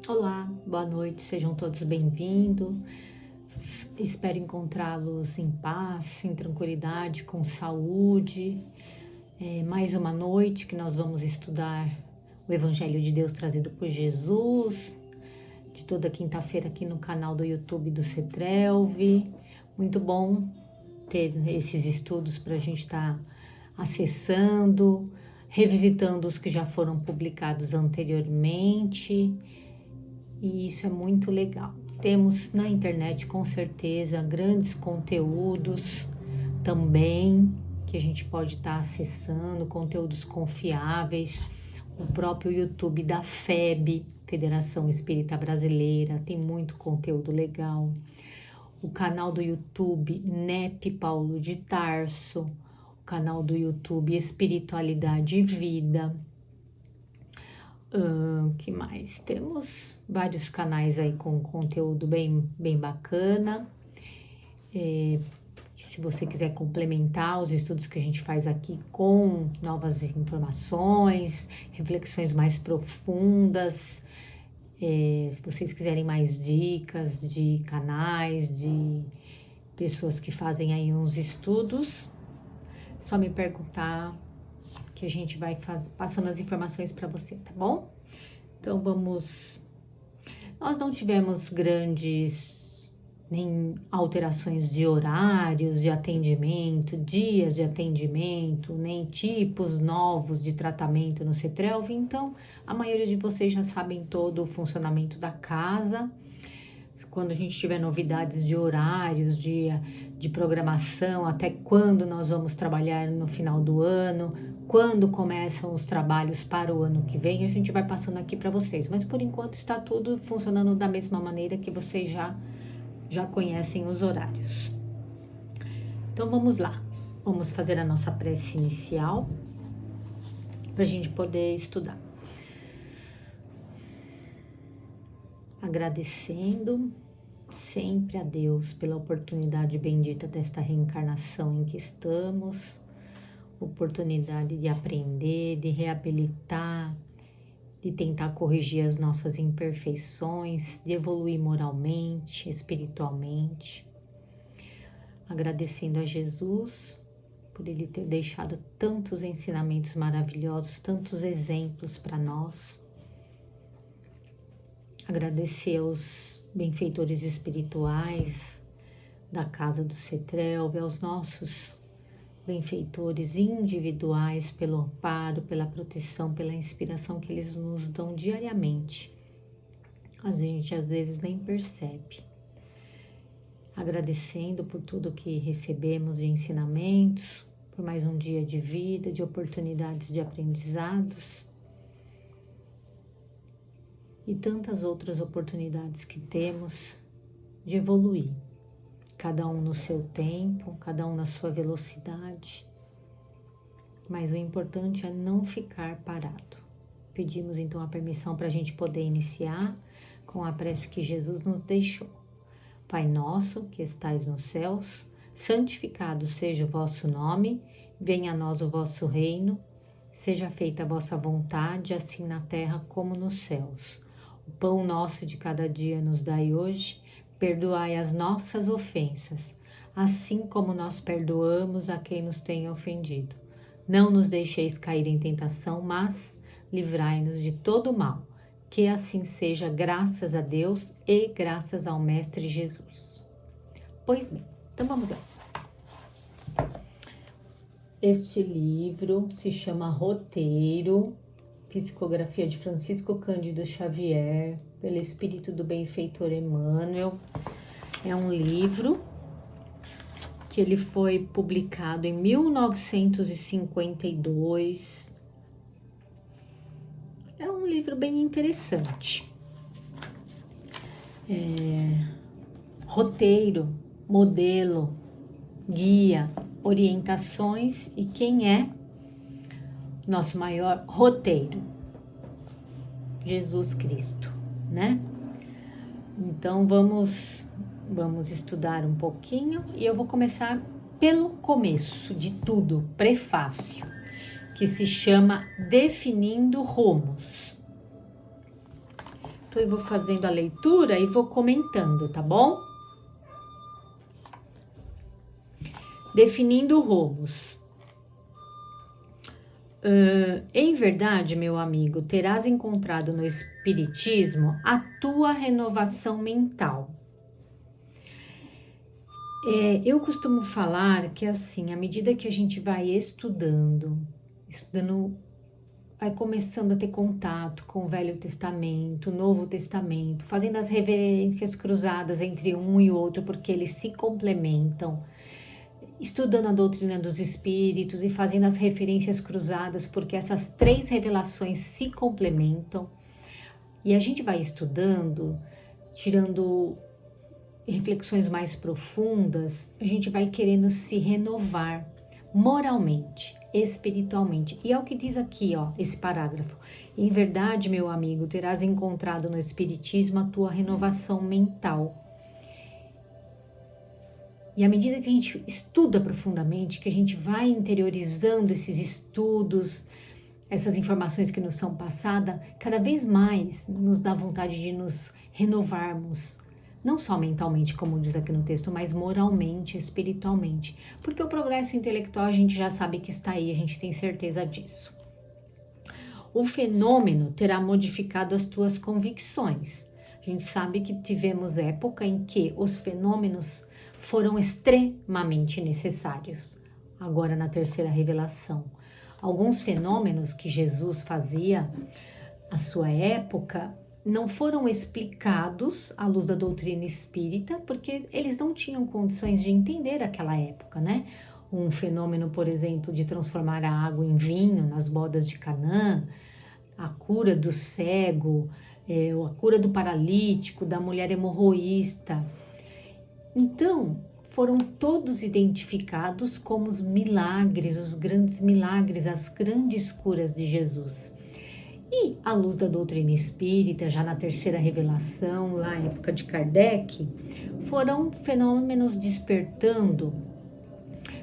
Olá, boa noite, sejam todos bem-vindos. Espero encontrá-los em paz, em tranquilidade, com saúde. Mais uma noite que nós vamos estudar o Evangelho de Deus trazido por Jesus, de toda quinta-feira aqui no canal do YouTube do Cetrelv. Muito bom ter esses estudos para a gente estar acessando, revisitando os que já foram publicados anteriormente. E isso é muito legal. Temos na internet com certeza grandes conteúdos também que a gente pode estar acessando, conteúdos confiáveis. O próprio YouTube da FEB, Federação Espírita Brasileira, tem muito conteúdo legal. O canal do YouTube NEP Paulo de Tarso, o canal do YouTube Espiritualidade e Vida. Que mais? Temos vários canais aí com conteúdo bem bacana. Se você quiser complementar os estudos que a gente faz aqui com novas informações, reflexões mais profundas, se vocês quiserem mais dicas de canais, de pessoas que fazem aí uns estudos, só me perguntar que a gente vai passando as informações para você, tá bom? Então vamos. Nós não tivemos grandes nem alterações de horários de atendimento, dias de atendimento, nem tipos novos de tratamento no Cetrelv, então a maioria de vocês já sabem todo o funcionamento da casa. Quando a gente tiver novidades de horários, de programação, até quando nós vamos trabalhar no final do ano, quando começam os trabalhos para o ano que vem, a gente vai passando aqui para vocês. Mas por enquanto está tudo funcionando da mesma maneira que vocês já conhecem os horários. Então vamos lá, vamos fazer a nossa prece inicial para a gente poder estudar. Agradecendo sempre a Deus pela oportunidade bendita desta reencarnação em que estamos, oportunidade de aprender, de reabilitar, de tentar corrigir as nossas imperfeições, de evoluir moralmente, espiritualmente. Agradecendo a Jesus por Ele ter deixado tantos ensinamentos maravilhosos, tantos exemplos para nós. Agradecer aos benfeitores espirituais da Casa do Cetrelv, aos nossos benfeitores individuais pelo amparo, pela proteção, pela inspiração que eles nos dão diariamente. A gente às vezes nem percebe. Agradecendo por tudo que recebemos de ensinamentos, por mais um dia de vida, de oportunidades de aprendizados e tantas outras oportunidades que temos de evoluir. Cada um no seu tempo, cada um na sua velocidade. Mas o importante é não ficar parado. Pedimos então a permissão para a gente poder iniciar com a prece que Jesus nos deixou. Pai nosso que estais nos céus, santificado seja o vosso nome, venha a nós o vosso reino, seja feita a vossa vontade, assim na terra como nos céus. O pão nosso de cada dia nos dai hoje, perdoai as nossas ofensas, assim como nós perdoamos a quem nos tem ofendido. Não nos deixeis cair em tentação, mas livrai-nos de todo o mal. Que assim seja, graças a Deus e graças ao Mestre Jesus. Pois bem, então vamos lá. Este livro se chama Roteiro, psicografia de Francisco Cândido Xavier, pelo espírito do benfeitor Emmanuel. É um livro que ele foi publicado em 1952. É um livro bem interessante. Roteiro, modelo, guia, orientações e quem é nosso maior roteiro? Jesus Cristo, né? Então vamos estudar um pouquinho e eu vou começar pelo começo de tudo, prefácio, que se chama Definindo Rumos. Então eu vou fazendo a leitura e vou comentando, tá bom? Definindo rumos. Em verdade, meu amigo, terás encontrado no Espiritismo a tua renovação mental. Eu costumo falar que assim, à medida que a gente vai estudando, vai começando a ter contato com o Velho Testamento, o Novo Testamento, fazendo as reverências cruzadas entre um e outro, porque eles se complementam, estudando a doutrina dos espíritos e fazendo as referências cruzadas, porque essas três revelações se complementam. E a gente vai estudando, tirando reflexões mais profundas, a gente vai querendo se renovar moralmente, espiritualmente. E é o que diz aqui, ó, esse parágrafo. Em verdade, meu amigo, terás encontrado no Espiritismo a tua renovação mental. E à medida que a gente estuda profundamente, que a gente vai interiorizando esses estudos, essas informações que nos são passadas, cada vez mais nos dá vontade de nos renovarmos, não só mentalmente, como diz aqui no texto, mas moralmente, espiritualmente. Porque o progresso intelectual a gente já sabe que está aí, a gente tem certeza disso. O fenômeno terá modificado as tuas convicções. A gente sabe que tivemos época em que os fenômenos foram extremamente necessários. Agora, na terceira revelação, alguns fenômenos que Jesus fazia à sua época não foram explicados à luz da doutrina espírita, porque eles não tinham condições de entender aquela época, né? Um fenômeno, por exemplo, de transformar a água em vinho nas bodas de Canaã, a cura do cego, a cura do paralítico, da mulher hemorroísta. Então, foram todos identificados como os milagres, os grandes milagres, as grandes curas de Jesus. E, à luz da doutrina espírita, já na terceira revelação, lá na época de Kardec, foram fenômenos despertando,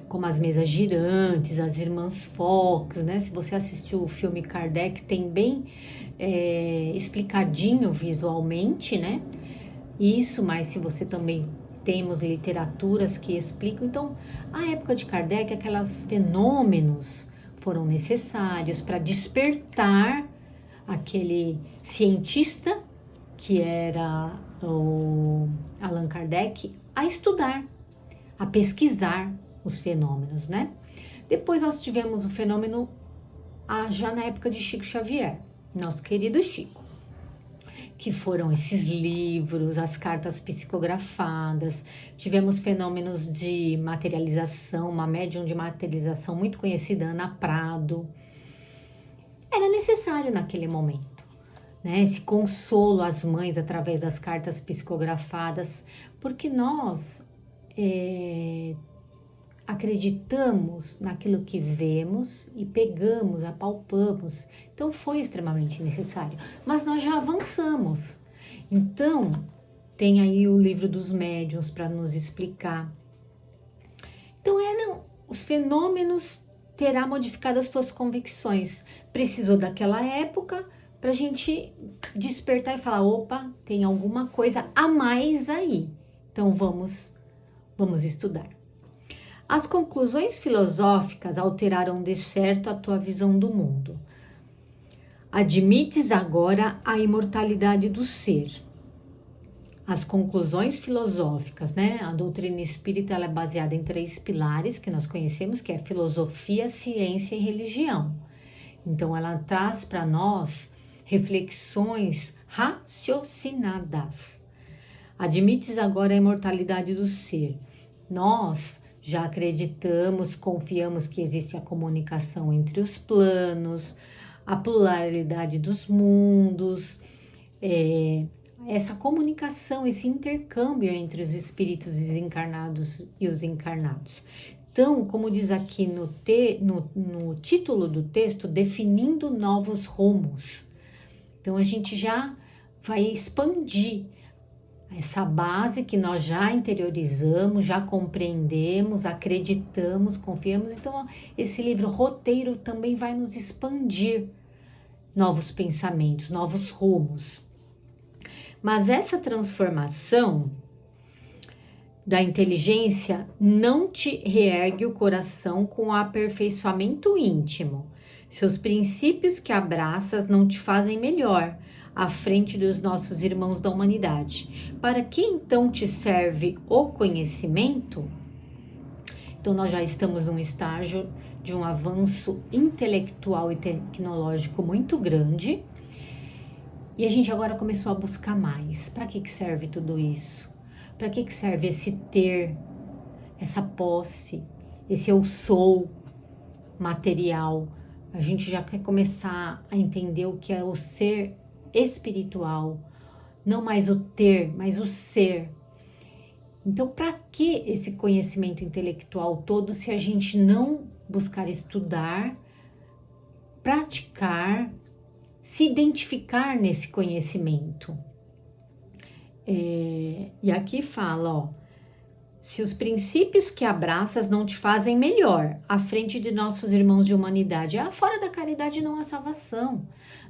como as mesas girantes, as irmãs Fox, né? Se você assistiu o filme Kardec, tem bem explicadinho visualmente, né? Isso, mas se você também temos literaturas que explicam. Então, a época de Kardec, aqueles fenômenos foram necessários para despertar aquele cientista, que era o Allan Kardec, a estudar, a pesquisar os fenômenos, né? Depois nós tivemos o fenômeno já na época de Chico Xavier, nosso querido Chico, que foram esses livros, as cartas psicografadas. Tivemos fenômenos de materialização, uma médium de materialização muito conhecida, Ana Prado. Era necessário naquele momento, né? Esse consolo às mães através das cartas psicografadas, porque nós acreditamos naquilo que vemos e pegamos, apalpamos. Então foi extremamente necessário. Mas nós já avançamos. Então, tem aí o livro dos médiuns para nos explicar. Então, eram os fenômenos, terá modificado as tuas convicções. Precisou daquela época para a gente despertar e falar, opa, tem alguma coisa a mais aí. Então, vamos estudar. As conclusões filosóficas alteraram de certo a tua visão do mundo. Admites agora a imortalidade do ser. As conclusões filosóficas, né? A doutrina espírita ela é baseada em 3 pilares que nós conhecemos, que é filosofia, ciência e religião. Então, ela traz para nós reflexões raciocinadas. Admites agora a imortalidade do ser. Nós já acreditamos, confiamos que existe a comunicação entre os planos, a pluralidade dos mundos, essa comunicação, esse intercâmbio entre os espíritos desencarnados e os encarnados. Então, como diz aqui no título do texto, definindo novos rumos. Então, a gente já vai expandir essa base que nós já interiorizamos, já compreendemos, acreditamos, confiamos. Então, esse livro roteiro também vai nos expandir novos pensamentos, novos rumos. Mas essa transformação da inteligência não te reergue o coração com o aperfeiçoamento íntimo. Seus princípios que abraças não te fazem melhor à frente dos nossos irmãos da humanidade. Para que então te serve o conhecimento? Então nós já estamos num estágio de um avanço intelectual e tecnológico muito grande. E a gente agora começou a buscar mais. Para que serve tudo isso? Para que serve esse ter, essa posse, esse eu sou material? A gente já quer começar a entender o que é o ser espiritual, não mais o ter, mas o ser. Então, para que esse conhecimento intelectual todo se a gente não buscar estudar, praticar, se identificar nesse conhecimento? E aqui fala, ó, se os princípios que abraças não te fazem melhor à frente de nossos irmãos de humanidade, fora da caridade não há salvação.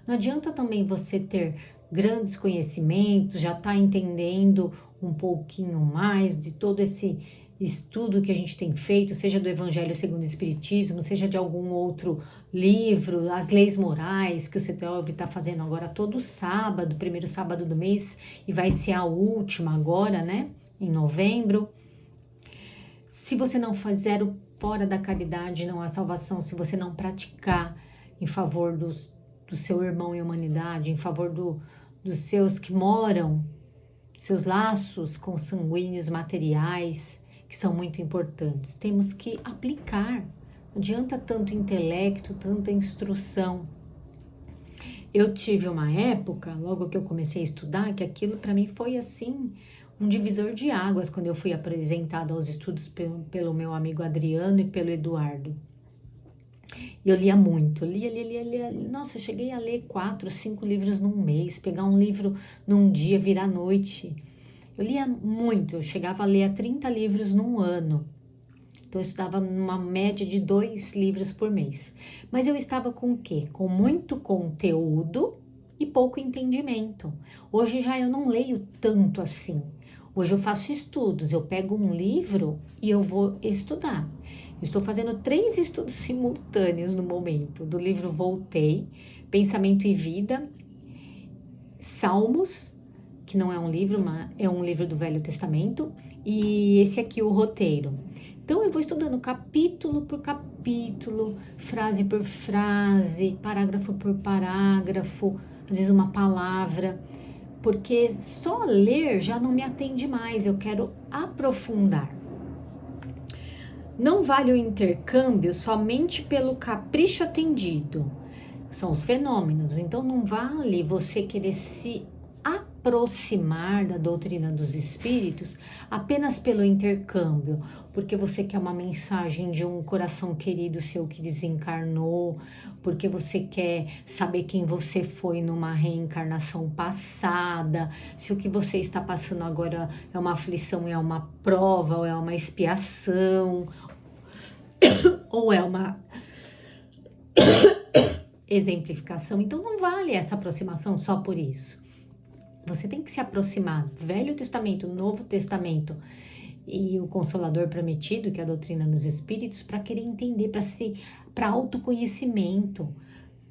Não adianta também você ter grandes conhecimentos, já tá entendendo um pouquinho mais de todo esse estudo que a gente tem feito, seja do Evangelho segundo o Espiritismo, seja de algum outro livro, as leis morais que o CETELV está fazendo agora todo sábado, primeiro sábado do mês, e vai ser a última agora, né, em novembro. Se você não fizer o fora da caridade, não há salvação. Se você não praticar em favor do seu irmão em humanidade, em favor dos seus que moram, seus laços consanguíneos materiais, que são muito importantes. Temos que aplicar. Não adianta tanto intelecto, tanta instrução. Eu tive uma época, logo que eu comecei a estudar, que aquilo para mim foi assim, um divisor de águas, quando eu fui apresentada aos estudos pelo meu amigo Adriano e pelo Eduardo. E eu lia muito, lia. Nossa, eu cheguei a ler 4, 5 livros num mês, pegar um livro num dia, virar noite. Eu lia muito, eu chegava a ler 30 livros num ano. Então eu estudava numa média de 2 livros por mês. Mas eu estava com o quê? Com muito conteúdo e pouco entendimento. Hoje já eu não leio tanto assim. Hoje eu faço estudos, eu pego um livro e eu vou estudar. Estou fazendo 3 estudos simultâneos no momento. Do livro Voltei, Pensamento e Vida, Salmos, que não é um livro, mas é um livro do Velho Testamento, e esse aqui, o Roteiro. Então eu vou estudando capítulo por capítulo, frase por frase, parágrafo por parágrafo, às vezes uma palavra, porque só ler já não me atende mais, eu quero aprofundar. Não vale o intercâmbio somente pelo capricho atendido, são os fenômenos, então não vale você querer se aproximar da doutrina dos espíritos apenas pelo intercâmbio, porque você quer uma mensagem de um coração querido seu que desencarnou, porque você quer saber quem você foi numa reencarnação passada, se o que você está passando agora é uma aflição, é uma prova, ou é uma expiação, ou é uma exemplificação. Então não vale essa aproximação só por isso. Você tem que se aproximar do Velho Testamento, Novo Testamento e o Consolador Prometido, que é a doutrina dos Espíritos, para querer entender, para autoconhecimento,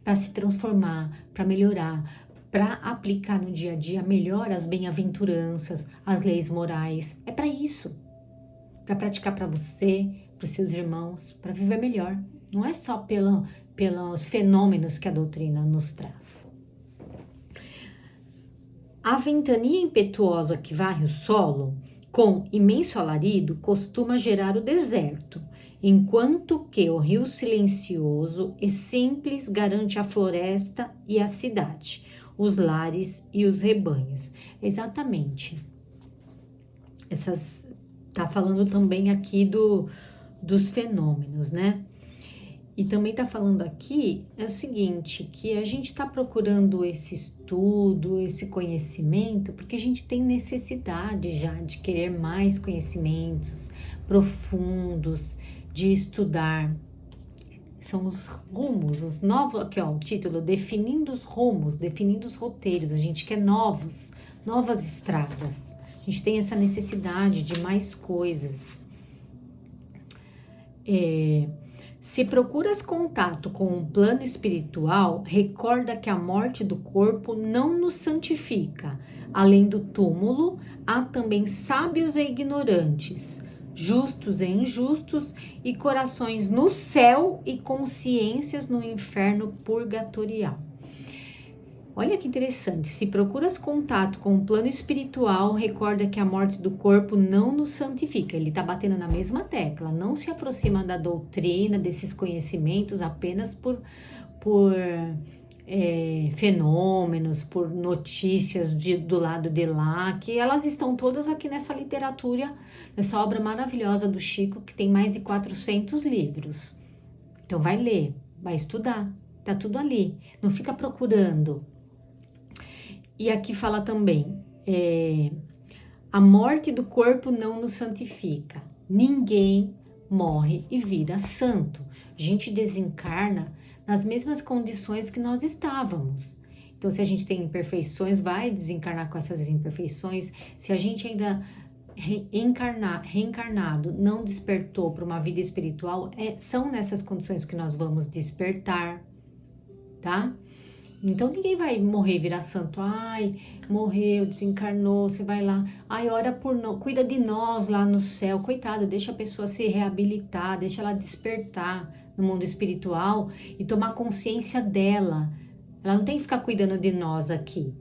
para se transformar, para melhorar, para aplicar no dia a dia melhor as bem-aventuranças, as leis morais. É para isso, para praticar para você, para os seus irmãos, para viver melhor. Não é só pelos fenômenos que a doutrina nos traz. A ventania impetuosa que varre o solo, com imenso alarido, costuma gerar o deserto, enquanto que o rio silencioso e simples garante a floresta e a cidade, os lares e os rebanhos. Exatamente. Tá falando também aqui dos fenômenos, né? E também está falando aqui é o seguinte, que a gente está procurando esse estudo, esse conhecimento, porque a gente tem necessidade já de querer mais conhecimentos profundos, de estudar. São os rumos, os novos, aqui ó, o título, definindo os rumos, definindo os roteiros. A gente quer novas estradas. A gente tem essa necessidade de mais coisas. Se procuras contato com um plano espiritual, recorda que a morte do corpo não nos santifica. Além do túmulo, há também sábios e ignorantes, justos e injustos, e corações no céu e consciências no inferno purgatorial. Olha que interessante, se procuras contato com o plano espiritual, recorda que a morte do corpo não nos santifica. Ele está batendo na mesma tecla, não se aproxima da doutrina, desses conhecimentos apenas por fenômenos, por notícias do lado de lá, que elas estão todas aqui nessa literatura, nessa obra maravilhosa do Chico, que tem mais de 400 livros. Então vai ler, vai estudar, tá tudo ali, não fica procurando. E aqui fala também, a morte do corpo não nos santifica. Ninguém morre e vira santo. A gente desencarna nas mesmas condições que nós estávamos. Então, se a gente tem imperfeições, vai desencarnar com essas imperfeições. Se a gente ainda reencarnado não despertou para uma vida espiritual, são nessas condições que nós vamos despertar, tá? Então ninguém vai morrer e virar santo. Ai, morreu, desencarnou, você vai lá. Ai, ora por nós, cuida de nós lá no céu. Coitado, deixa a pessoa se reabilitar, deixa ela despertar no mundo espiritual e tomar consciência dela. Ela não tem que ficar cuidando de nós aqui.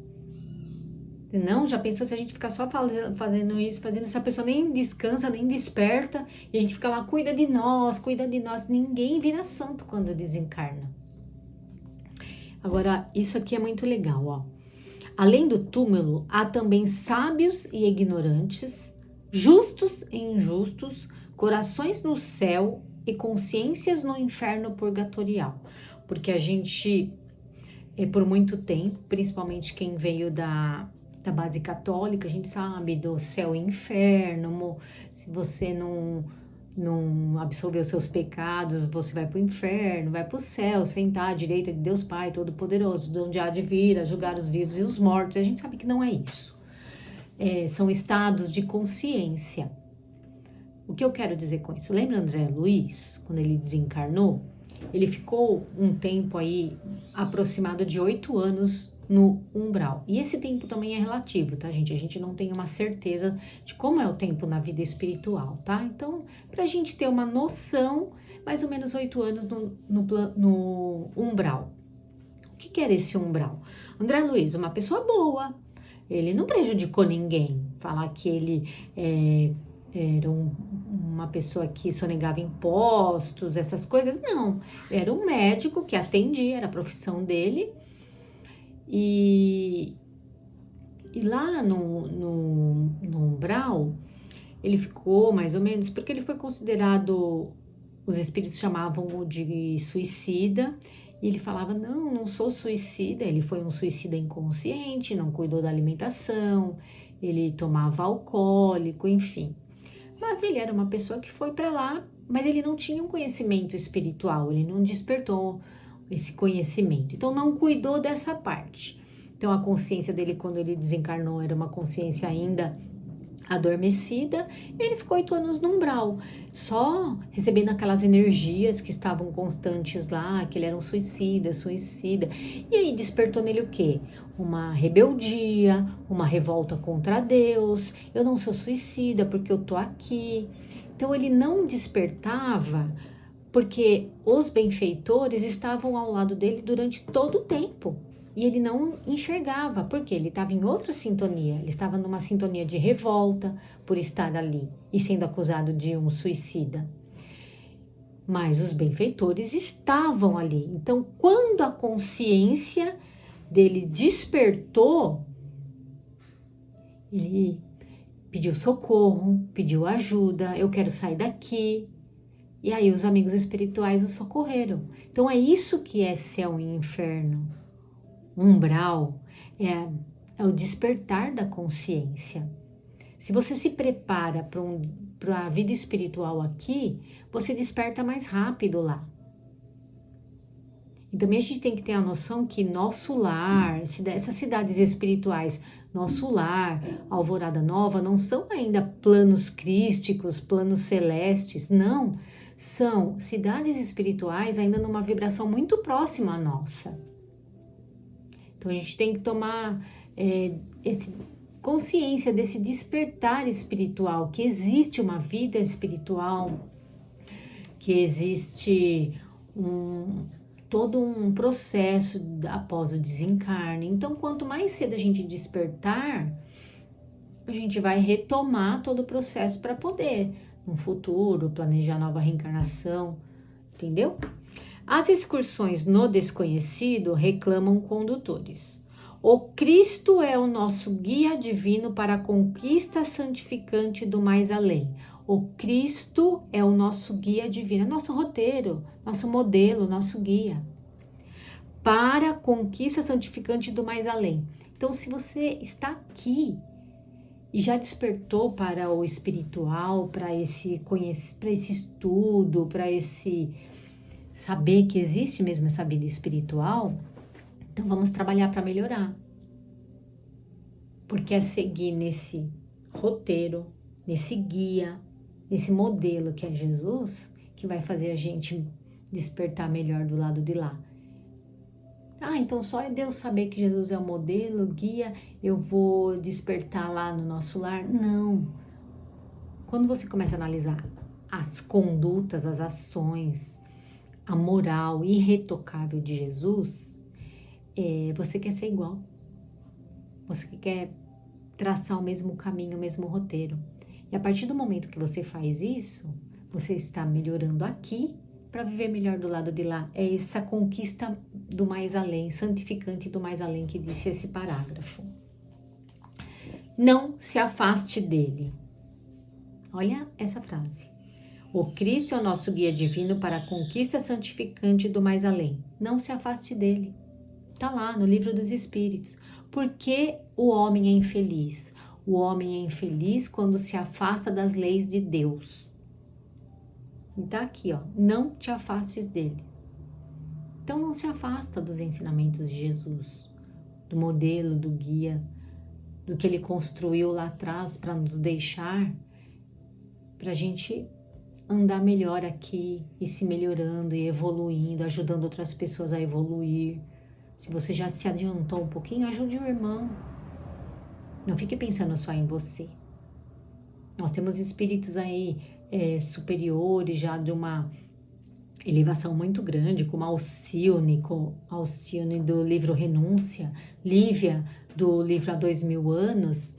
Não, já pensou se a gente ficar só fazendo isso, a pessoa nem descansa, nem desperta, e a gente fica lá, cuida de nós. Ninguém vira santo quando desencarna. Agora, isso aqui é muito legal, ó. Além do túmulo, há também sábios e ignorantes, justos e injustos, corações no céu e consciências no inferno purgatorial. Porque a gente, por muito tempo, principalmente quem veio da base católica, a gente sabe do céu e inferno, se você não absolver os seus pecados, você vai para o inferno, vai para o céu, sentar à direita de Deus Pai Todo-Poderoso, de onde há de vir a julgar os vivos e os mortos. A gente sabe que não é isso. São estados de consciência. O que eu quero dizer com isso? Lembra André Luiz, quando ele desencarnou? Ele ficou um tempo aí, aproximado de 8 anos no umbral. E esse tempo também é relativo, tá, gente? A gente não tem uma certeza de como é o tempo na vida espiritual, tá? Então, pra gente ter uma noção, mais ou menos 8 anos no umbral. O que era esse umbral? André Luiz, uma pessoa boa, ele não prejudicou ninguém. Falar que ele era uma pessoa que sonegava impostos, essas coisas, não. Era um médico que atendia, era a profissão dele. E lá no umbral, ele ficou mais ou menos, porque ele foi considerado, os espíritos chamavam de suicida, e ele falava, não sou suicida. Ele foi um suicida inconsciente, não cuidou da alimentação, ele tomava alcoólico, enfim. Mas ele era uma pessoa que foi para lá, mas ele não tinha um conhecimento espiritual, ele não despertou esse conhecimento, então não cuidou dessa parte. Então a consciência dele, quando ele desencarnou, era uma consciência ainda adormecida. Ele ficou 8 anos no umbral, só recebendo aquelas energias que estavam constantes lá, que ele era um suicida. E aí despertou nele o quê? Uma rebeldia, uma revolta contra Deus. Eu não sou suicida porque eu tô aqui. Então ele não despertava porque os benfeitores estavam ao lado dele durante todo o tempo. E ele não enxergava, porque ele estava em outra sintonia. Ele estava numa sintonia de revolta por estar ali e sendo acusado de um suicida. Mas os benfeitores estavam ali. Então, quando a consciência dele despertou, ele pediu socorro, pediu ajuda, eu quero sair daqui. E aí os amigos espirituais o socorreram. Então é isso que é céu e inferno. Umbral é o despertar da consciência. Se você se prepara para a vida espiritual aqui, você desperta mais rápido lá. E também a gente tem que ter a noção que nosso lar, essas cidades espirituais, nosso lar, Alvorada Nova, não são ainda planos crísticos, planos celestes, não. São cidades espirituais ainda numa vibração muito próxima à nossa. Então a gente tem que tomar consciência desse despertar espiritual, que existe uma vida espiritual, que existe todo um processo após o desencarne. Então, quanto mais cedo a gente despertar, a gente vai retomar todo o processo para poder, no futuro, planejar nova reencarnação, entendeu? As excursões no desconhecido reclamam condutores. O Cristo é o nosso guia divino para a conquista santificante do mais além. O Cristo é o nosso guia divino, é nosso roteiro, nosso modelo, nosso guia para a conquista santificante do mais além. Então, se você está aqui e já despertou para o espiritual, para esse estudo, para esse saber que existe mesmo essa vida espiritual, então vamos trabalhar para melhorar. Porque é seguir nesse roteiro, nesse guia, nesse modelo que é Jesus, que vai fazer a gente despertar melhor do lado de lá. Então só é Deus saber que Jesus é o modelo, o guia, eu vou despertar lá no nosso lar? Não. Quando você começa a analisar as condutas, as ações, a moral irretocável de Jesus, você quer ser igual. Você quer traçar o mesmo caminho, o mesmo roteiro. E a partir do momento que você faz isso, você está melhorando aqui para viver melhor do lado de lá. É essa conquista do mais além, santificante do mais além, que disse esse parágrafo. Não se afaste dele. Olha essa frase. O Cristo é o nosso guia divino para a conquista santificante do mais além. Não se afaste dele. Está lá no Livro dos Espíritos. Por que o homem é infeliz? O homem é infeliz quando se afasta das leis de Deus. E tá aqui, ó. Não te afastes dele. Então não se afasta dos ensinamentos de Jesus, do modelo, do guia, do que ele construiu lá atrás para nos deixar, para a gente andar melhor aqui e se melhorando e evoluindo, ajudando outras pessoas a evoluir. Se você já se adiantou um pouquinho, ajude o irmão. Não fique pensando só em você. Nós temos espíritos aí superiores, já de uma elevação muito grande, como Alcione do livro Renúncia, Lívia do livro Há 2000 anos,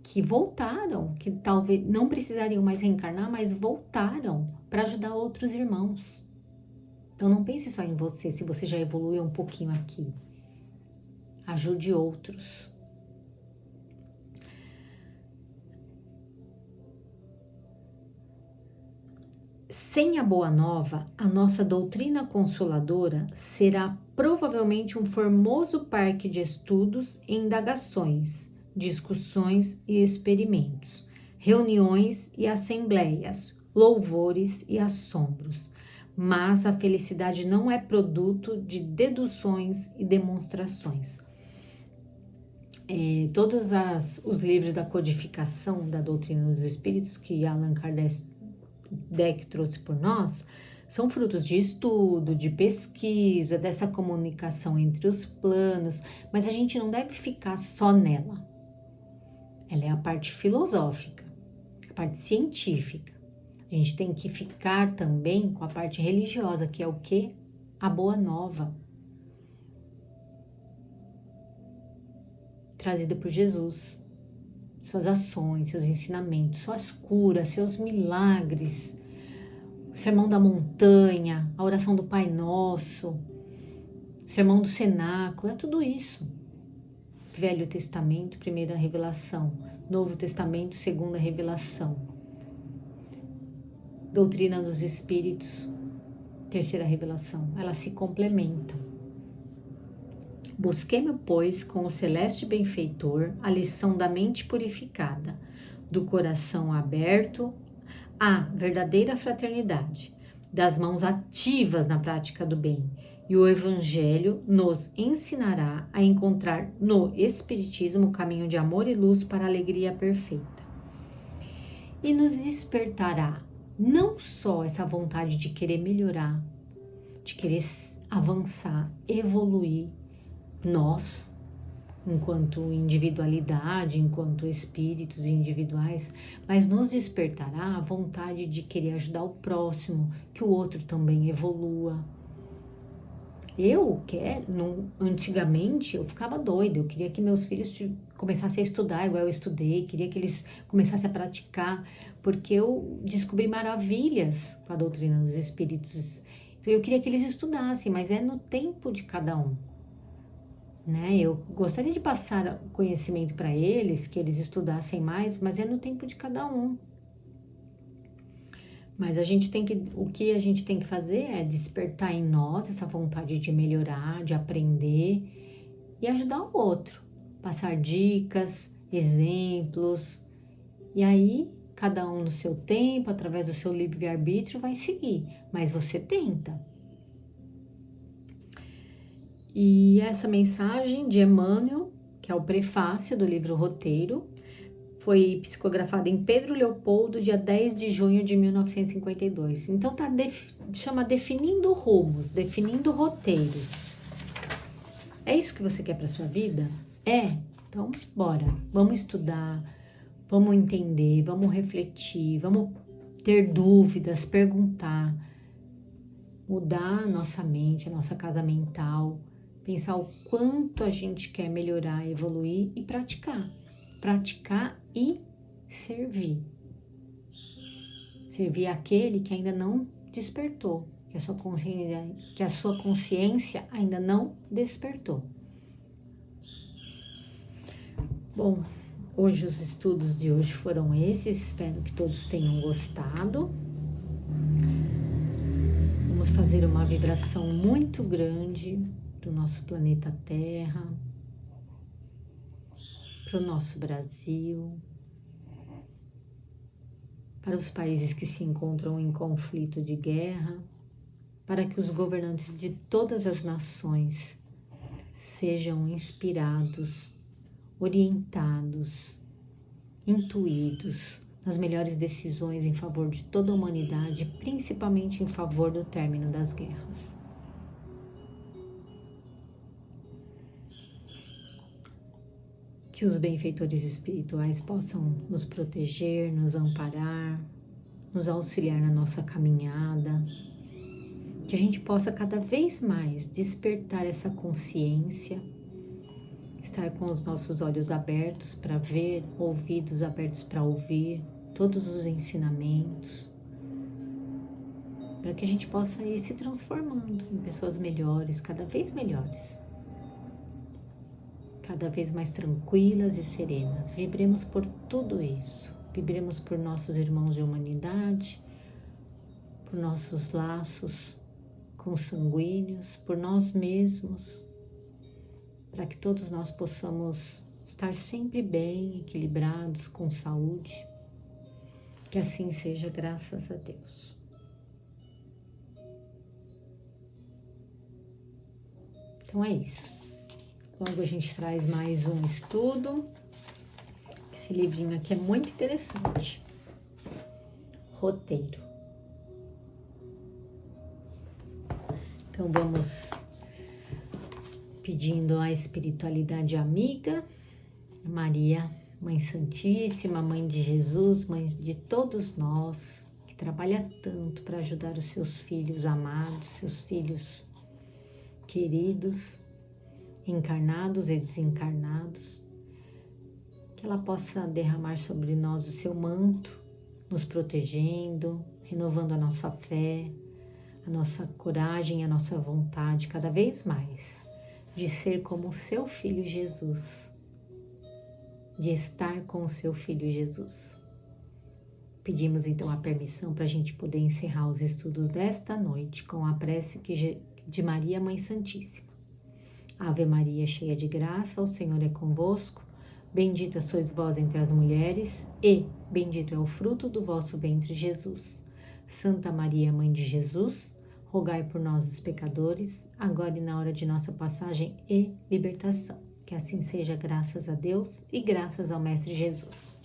que voltaram, que talvez não precisariam mais reencarnar, mas voltaram para ajudar outros irmãos. Então não pense só em você, se você já evoluiu um pouquinho aqui. Ajude outros. Sem a Boa Nova, a nossa doutrina consoladora será provavelmente um formoso parque de estudos e indagações, discussões e experimentos, reuniões e assembleias, louvores e assombros. Mas a felicidade não é produto de deduções e demonstrações. Todos os livros da codificação da doutrina dos espíritos que Allan Kardec trouxe por nós, são frutos de estudo, de pesquisa, dessa comunicação entre os planos, mas a gente não deve ficar só nela. Ela é a parte filosófica, a parte científica. A gente tem que ficar também com a parte religiosa, que é o quê? A Boa Nova. Trazida por Jesus. Suas ações, seus ensinamentos, suas curas, seus milagres, o sermão da montanha, a oração do Pai Nosso, o sermão do cenáculo, é tudo isso. Velho Testamento, primeira revelação. Novo Testamento, segunda revelação. Doutrina dos Espíritos, terceira revelação. Elas se complementam. Busquemo, pois, com o celeste benfeitor, a lição da mente purificada, do coração aberto à verdadeira fraternidade, das mãos ativas na prática do bem E o Evangelho nos ensinará a encontrar no Espiritismo o caminho de amor e luz para a alegria perfeita. E nos despertará não só essa vontade de querer melhorar, de querer avançar, evoluir, nós, enquanto individualidade, enquanto espíritos individuais, mas nos despertará a vontade de querer ajudar o próximo, que o outro também evolua. Antigamente eu ficava doida, eu queria que meus filhos começassem a estudar igual eu estudei, queria que eles começassem a praticar, porque eu descobri maravilhas com a doutrina dos espíritos. Então eu queria que eles estudassem, mas é no tempo de cada um, né? Eu gostaria de passar conhecimento para eles, que eles estudassem mais, mas é no tempo de cada um. Mas o que a gente tem que fazer é despertar em nós essa vontade de melhorar, de aprender e ajudar o outro. Passar dicas, exemplos. E aí, cada um no seu tempo, através do seu livre-arbítrio, vai seguir. Mas você tenta. E essa mensagem de Emmanuel, que é o prefácio do livro Roteiro, foi psicografada em Pedro Leopoldo, dia 10 de junho de 1952. Então chama Definindo Rumos, Definindo Roteiros. É isso que você quer para sua vida? É? Então, bora. Vamos estudar, vamos entender, vamos refletir, vamos ter dúvidas, perguntar, mudar a nossa mente, a nossa casa mental, pensar o quanto a gente quer melhorar, evoluir e praticar. Praticar e servir. Servir aquele que ainda não despertou, que a sua consciência ainda não despertou. Bom, hoje os estudos de hoje foram esses, espero que todos tenham gostado. Vamos fazer uma vibração muito grande para o nosso planeta Terra, para o nosso Brasil, para os países que se encontram em conflito de guerra, para que os governantes de todas as nações sejam inspirados, orientados, intuídos nas melhores decisões em favor de toda a humanidade, principalmente em favor do término das guerras. Que os benfeitores espirituais possam nos proteger, nos amparar, nos auxiliar na nossa caminhada. Que a gente possa cada vez mais despertar essa consciência, estar com os nossos olhos abertos para ver, ouvidos abertos para ouvir todos os ensinamentos, para que a gente possa ir se transformando em pessoas melhores, cada vez melhores. Cada vez mais tranquilas e serenas. Vibremos por tudo isso. Vibremos por nossos irmãos de humanidade, por nossos laços consanguíneos, por nós mesmos, para que todos nós possamos estar sempre bem, equilibrados, com saúde. Que assim seja, graças a Deus. Então é isso. Logo a gente traz mais um estudo. Esse livrinho aqui é muito interessante. Roteiro. Então vamos pedindo à espiritualidade amiga, Maria, Mãe Santíssima, Mãe de Jesus, Mãe de todos nós, que trabalha tanto para ajudar os seus filhos amados, seus filhos queridos, encarnados e desencarnados, que ela possa derramar sobre nós o seu manto, nos protegendo, renovando a nossa fé, a nossa coragem, a nossa vontade cada vez mais de ser como o seu Filho Jesus, de estar com o seu Filho Jesus. Pedimos então a permissão para a gente poder encerrar os estudos desta noite com a prece de Maria, Mãe Santíssima. Ave Maria, cheia de graça, o Senhor é convosco. Bendita sois vós entre as mulheres e bendito é o fruto do vosso ventre, Jesus. Santa Maria, Mãe de Jesus, rogai por nós, os pecadores, agora e na hora de nossa passagem e libertação. Que assim seja, graças a Deus e graças ao Mestre Jesus.